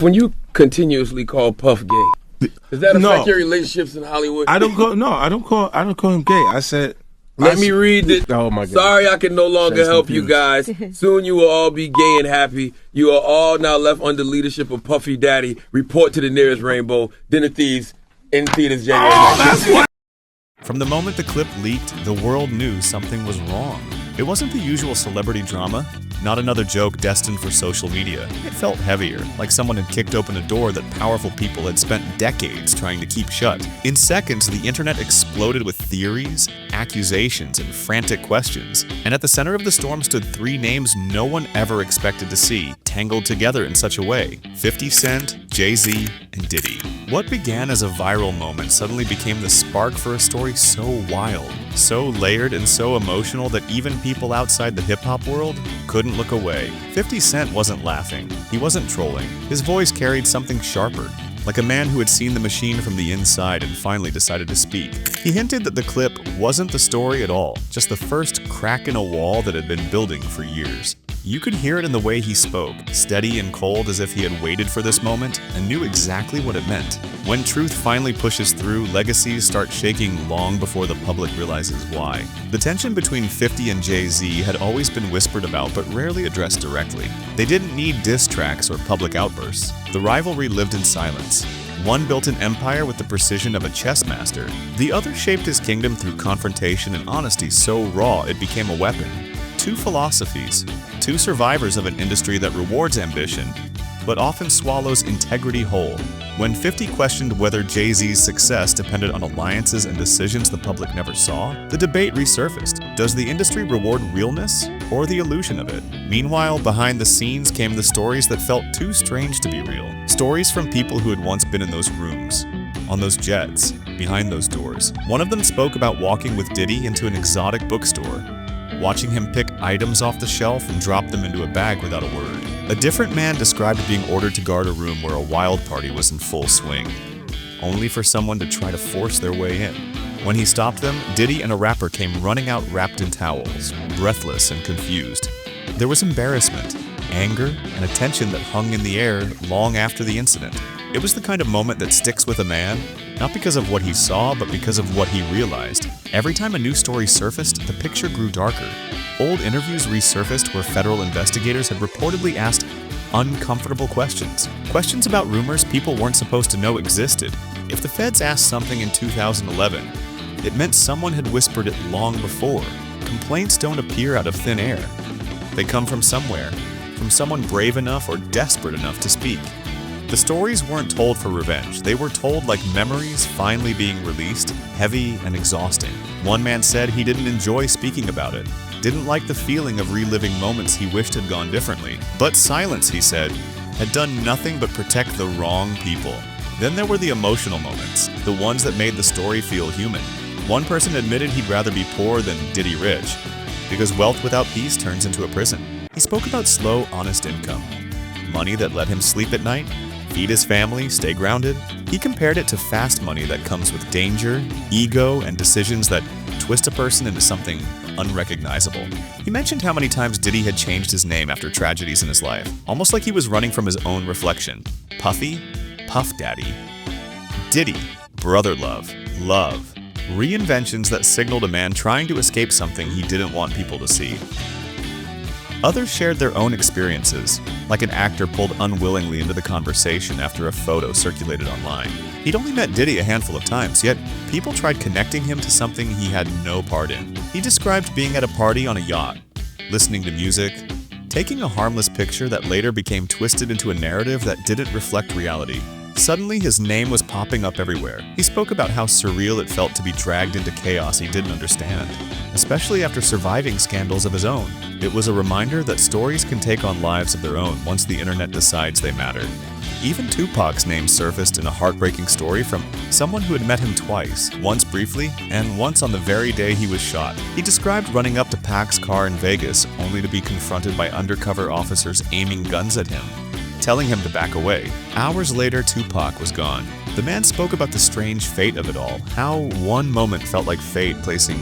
When you continuously call Puff gay, does that affect your relationships in Hollywood? I don't call him gay. I said, let me read this. Oh my God. Sorry, I can no longer help you guys. Soon you will all be gay and happy. You are all now left under leadership of Puffy Daddy. Report to the nearest rainbow. Dinner Thieves in theaters January 19th. From the moment the clip leaked, the world knew something was wrong. It wasn't the usual celebrity drama, not another joke destined for social media. It felt heavier, like someone had kicked open a door that powerful people had spent decades trying to keep shut. In seconds, the internet exploded with theories, accusations, and frantic questions. And at the center of the storm stood three names no one ever expected to see, tangled together in such a way: 50 Cent, Jay-Z, and Diddy. What began as a viral moment suddenly became the spark for a story so wild, so layered, and so emotional that even people outside the hip-hop world couldn't look away. 50 Cent wasn't laughing. He wasn't trolling. His voice carried something sharper, like a man who had seen the machine from the inside and finally decided to speak. He hinted that the clip wasn't the story at all, just the first crack in a wall that had been building for years. You could hear it in the way he spoke, steady and cold as if he had waited for this moment and knew exactly what it meant. When truth finally pushes through, legacies start shaking long before the public realizes why. The tension between 50 and Jay-Z had always been whispered about but rarely addressed directly. They didn't need diss tracks or public outbursts. The rivalry lived in silence. One built an empire with the precision of a chess master. The other shaped his kingdom through confrontation and honesty so raw it became a weapon. Two philosophies, two survivors of an industry that rewards ambition, but often swallows integrity whole. When 50 questioned whether Jay-Z's success depended on alliances and decisions the public never saw, the debate resurfaced. Does the industry reward realness or the illusion of it? Meanwhile, behind the scenes came the stories that felt too strange to be real. Stories from people who had once been in those rooms, on those jets, behind those doors. One of them spoke about walking with Diddy into an exotic bookstore, watching him pick items off the shelf and drop them into a bag without a word. A different man described being ordered to guard a room where a wild party was in full swing, only for someone to try to force their way in. When he stopped them, Diddy and a rapper came running out wrapped in towels, breathless and confused. There was embarrassment, anger, and a tension that hung in the air long after the incident. It was the kind of moment that sticks with a man, not because of what he saw, but because of what he realized. Every time a new story surfaced, the picture grew darker. Old interviews resurfaced where federal investigators had reportedly asked uncomfortable questions. Questions about rumors people weren't supposed to know existed. If the feds asked something in 2011, it meant someone had whispered it long before. Complaints don't appear out of thin air. They come from somewhere, from someone brave enough or desperate enough to speak. The stories weren't told for revenge. They were told like memories finally being released, heavy and exhausting. One man said he didn't enjoy speaking about it, didn't like the feeling of reliving moments he wished had gone differently. But silence, he said, had done nothing but protect the wrong people. Then there were the emotional moments, the ones that made the story feel human. One person admitted he'd rather be poor than Diddy rich, because wealth without peace turns into a prison. He spoke about slow, honest income, money that let him sleep at night, feed his family, stay grounded. He compared it to fast money that comes with danger, ego, and decisions that twist a person into something unrecognizable. He mentioned how many times Diddy had changed his name after tragedies in his life, almost like he was running from his own reflection. Puffy, Puff Daddy. Diddy, brother love, love. Reinventions that signaled a man trying to escape something he didn't want people to see. Others shared their own experiences, like an actor pulled unwillingly into the conversation after a photo circulated online. He'd only met Diddy a handful of times, yet people tried connecting him to something he had no part in. He described being at a party on a yacht, listening to music, taking a harmless picture that later became twisted into a narrative that didn't reflect reality. Suddenly, his name was popping up everywhere. He spoke about how surreal it felt to be dragged into chaos he didn't understand, especially after surviving scandals of his own. It was a reminder that stories can take on lives of their own once the internet decides they matter. Even Tupac's name surfaced in a heartbreaking story from someone who had met him twice, once briefly and once on the very day he was shot. He described running up to Pac's car in Vegas only to be confronted by undercover officers aiming guns at him, telling him to back away. Hours later, Tupac was gone. The man spoke about the strange fate of it all, how one moment felt like fate placing